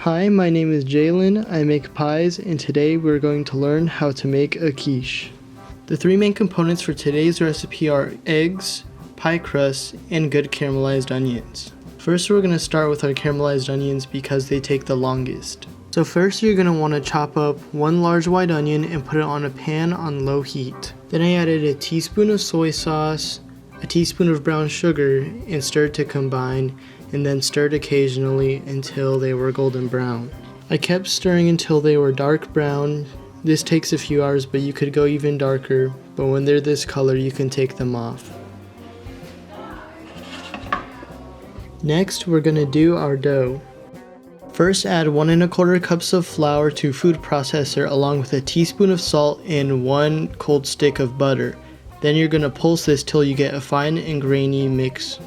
Hi, my name is Jalen. I make pies, and today we're going to learn how to make a quiche. The three main components for today's recipe are eggs, pie crust, and good caramelized onions. First, we're going to start with our caramelized onions because they take the longest. So first, you're going to want to chop up one large white onion and put it on a pan on low heat. Then I added a teaspoon of soy sauce, a teaspoon of brown sugar, and stirred to combine, and then stirred occasionally until they were golden brown. I kept stirring until they were dark brown. This takes a few hours, but you could go even darker, but when they're this color you can take them off. Next, we're going to do our dough. First, add 1 1/4 cups of flour to food processor along with a teaspoon of salt and 1 cold stick of butter. Then you're going to pulse this till you get a fine and grainy mix.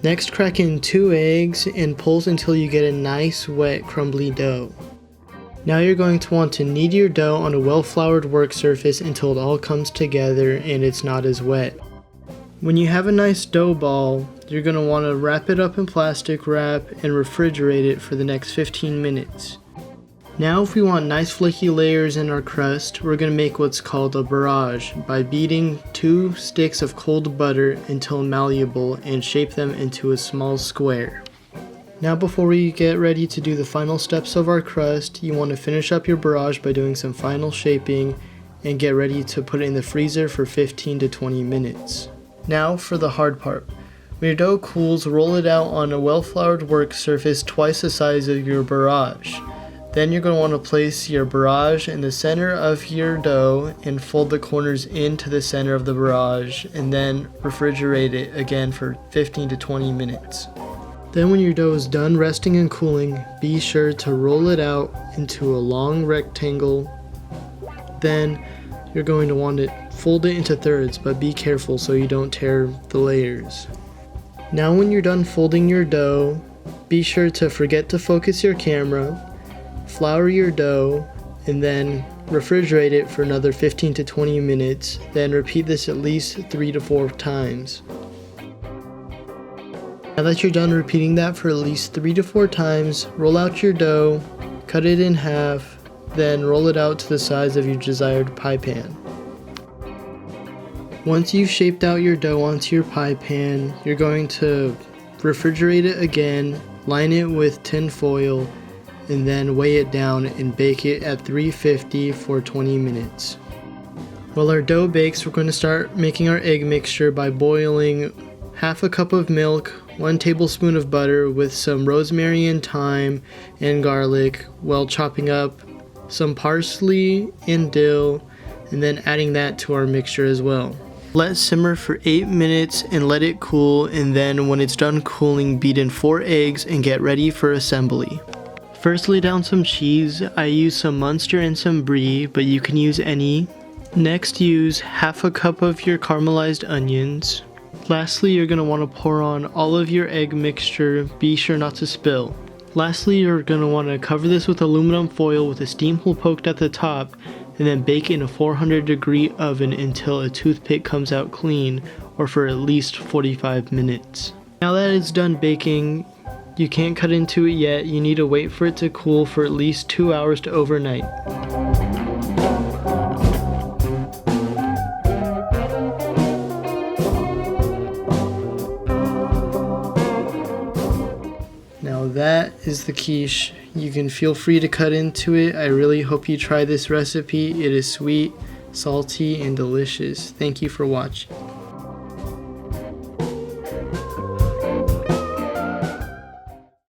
Next, crack in 2 eggs and pulse until you get a nice wet crumbly dough. Now you're going to want to knead your dough on a well-floured work surface until it all comes together and it's not as wet. When you have a nice dough ball, you're going to want to wrap it up in plastic wrap and refrigerate it for the next 15 minutes. Now if we want nice flaky layers in our crust, we're going to make what's called a barrage by beating 2 sticks of cold butter until malleable and shape them into a small square. Now before we get ready to do the final steps of our crust, you want to finish up your barrage by doing some final shaping and get ready to put it in the freezer for 15 to 20 minutes. Now for the hard part. When your dough cools, roll it out on a well-floured work surface twice the size of your barrage. Then you're going to want to place your barrage in the center of your dough and fold the corners into the center of the barrage and then refrigerate it again for 15 to 20 minutes. Then when your dough is done resting and cooling, be sure to roll it out into a long rectangle. Then you're going to want to fold it into thirds, but be careful so you don't tear the layers. Now when you're done folding your dough, be sure to forget to focus your camera. Flour your dough and then refrigerate it for another 15 to 20 minutes, then repeat this at least 3 to 4 times. Now that you're done repeating that for at least 3 to 4 times, roll out your dough, cut it in half, then roll it out to the size of your desired pie pan. Once you've shaped out your dough onto your pie pan, you're going to refrigerate it again, line it with tin foil, and then weigh it down and bake it at 350 for 20 minutes. While our dough bakes, we're going to start making our egg mixture by boiling half a cup of milk, 1 tablespoon of butter with some rosemary and thyme and garlic, while chopping up some parsley and dill, and then adding that to our mixture as well. Let simmer for 8 minutes and let it cool, and then when it's done cooling, beat in 4 eggs and get ready for assembly. First, lay down some cheese. I use some Munster and some Brie, but you can use any. Next, use half a cup of your caramelized onions. Lastly, you're going to want to pour on all of your egg mixture. Be sure not to spill. Lastly, you're going to want to cover this with aluminum foil with a steam hole poked at the top, and then bake in a 400-degree oven until a toothpick comes out clean, or for at least 45 minutes. Now that it's done baking, you can't cut into it yet. You need to wait for it to cool for at least 2 hours to overnight. Now that is the quiche. You can feel free to cut into it. I really hope you try this recipe. It is sweet, salty, and delicious. Thank you for watching.